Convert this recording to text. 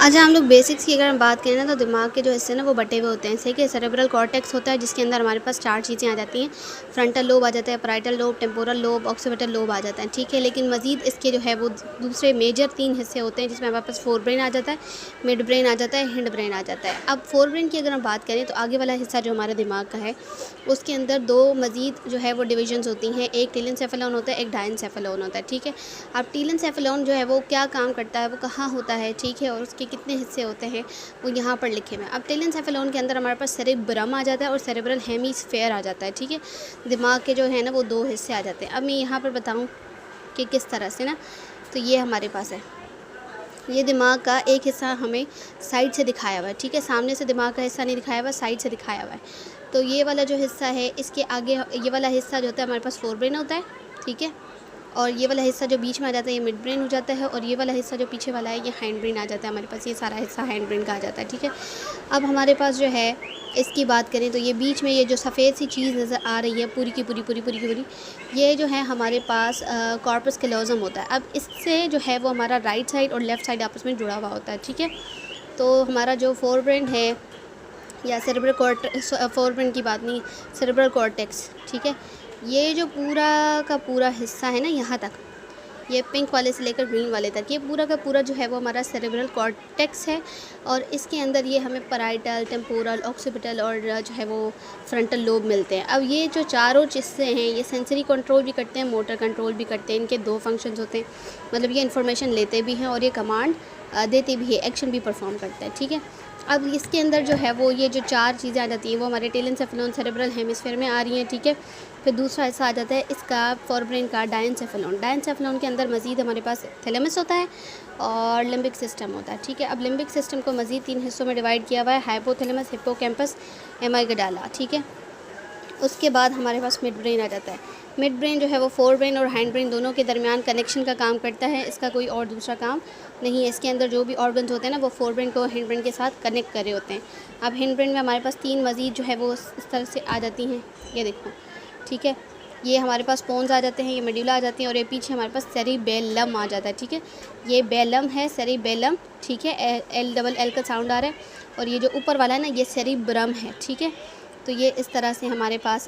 अच्छा, हम लोग बेसिक्स की अगर हम बात करें ना तो दिमाग के जो हिस्से हैं ना वो बँटे हुए होते हैं। जैसे कि सेरेब्रल कॉर्टेक्स होता है जिसके अंदर हमारे पास 4 चीज़ें आ जाती हैं। फ्रंटल लोब आ जाता है, parietal lobe, temporal lobe, occipital lobe आ जाता है, ठीक है। लेकिन मज़ीद इसके जो है वो दूसरे मेजर 3 हिस्से होते हैं जिसमें हमारे पास फोर ब्रेन आ जाता है, मिड ब्रेन आ जाता है, हिंड ब्रेन आ जाता है। अब फोर ब्रेन की अगर हम बात करें तो आगे वाला हिस्सा जो हमारे दिमाग का है उसके अंदर 2 मज़ीद जो है वो डिविजन्स होती हैं। एक टेलेंसेफेलॉन होता है, एक डायनसेफेलॉन होता है, ठीक है। अब टेलेंसेफेलॉन जो है वो क्या काम करता है, वो कहाँ होता है, ठीक है, और उसके कितने हिस्से होते हैं वो यहाँ पर लिखे हुए हैं। अब टेलेंसेफेलॉन के अंदर हमारे पास सेरेब्रम आ जाता है और सेरेब्रल हेमिस्फेयर आ जाता है, ठीक है। दिमाग के जो है ना वो 2 हिस्से आ जाते हैं। अब मैं यहाँ पर बताऊँ कि किस तरह से ना, तो ये हमारे पास है, ये दिमाग का एक हिस्सा हमें साइड से दिखाया हुआ है, ठीक है। सामने से दिमाग का हिस्सा नहीं दिखाया हुआ, साइड से दिखाया हुआ है। तो ये वाला जो हिस्सा है इसके आगे ये वाला हिस्सा जो होता है हमारे पास फोर ब्रेन होता है, ठीक है। और ये वाला हिस्सा जो बीच में आ जाता है ये मिड ब्रेन हो जाता है, और ये वाला हिस्सा जो पीछे वाला है ये हैंड ब्रेन आ जाता है हमारे पास। ये सारा हिस्सा हैंड ब्रेन का आ जाता है, ठीक है। अब हमारे पास जो है इसकी बात करें तो ये बीच में ये जो सफ़ेद सी चीज़ नज़र आ रही है पूरी की पूरी, ये जो है हमारे पास कॉर्पस कैलोज़म होता है। अब इससे जो है वो हमारा राइट साइड और लेफ़्ट साइड आपस में जुड़ा हुआ होता है, ठीक है। तो हमारा जो फोर ब्रेन है या फोर ब्रेन की बात नहीं, सेरेब्रल कॉर्टेक्स, ठीक है। ये जो पूरा का पूरा हिस्सा है ना यहाँ तक, ये पिंक वाले से लेकर ग्रीन वाले तक, ये पूरा का पूरा जो है वो हमारा सेरेब्रल कॉर्टेक्स है। और इसके अंदर ये हमें पैराइटल, टेम्पोरल, ऑक्सीपिटल और जो है वो फ्रंटल लोब मिलते हैं। अब ये जो चारों हिस्से हैं ये सेंसरी कंट्रोल भी करते हैं, मोटर कंट्रोल भी करते हैं। इनके 2 फंक्शंस होते हैं, मतलब ये इन्फॉर्मेशन लेते भी हैं और ये कमांड देते भी है, एक्शन भी परफॉर्म करते हैं, ठीक है। अब इसके अंदर जो है वो ये जो 4 चीज़ें आ जाती हैं वो हमारे टेलेंसेफेलॉन सेरेब्रल हेमिस्फीयर में आ रही हैं, ठीक है। फिर दूसरा हिस्सा आ जाता है इसका फोर ब्रेन का डायनसेफेलॉन। डायनसेफेलॉन के अंदर मज़ीद हमारे पास थैलेमस होता है और लिम्बिक सिस्टम होता है, ठीक है। अब लिम्बिक सिस्टम को मज़ीद 3 हिस्सों में डिवाइड किया हुआ है, हाइपोथैलेमस, हिप्पोकैम्पस, एमाइगडाला, ठीक है। उसके बाद हमारे पास मिड ब्रेन आ जाता है। मिड ब्रेन जो है वो फोर ब्रेन और हैंड ब्रेन दोनों के दरमियान कनेक्शन का काम करता है, इसका कोई और दूसरा काम नहीं है। इसके अंदर जो भी ऑर्गन्स होते हैं ना वो फोर ब्रेन को हैंड ब्रेन के साथ कनेक्ट कर रहे होते हैं। अब हैंड ब्रेन में हमारे पास 3 मज़ीद जो है वो इस तरह से आ जाती हैं, ये देखो, ठीक है। ये हमारे पास पोन्स आ जाते हैं, ये मेडुला आ जाती हैं, और ये पीछे हमारे पास सेरिबेलम आ जाता है, ठीक है। ये बेलम है, सेरिबेलम, ठीक है, एल डबल एल का साउंड आ रहा है। और ये जो ऊपर वाला है ना ये सेरिब्रम है, ठीक है। तो ये इस तरह से हमारे पास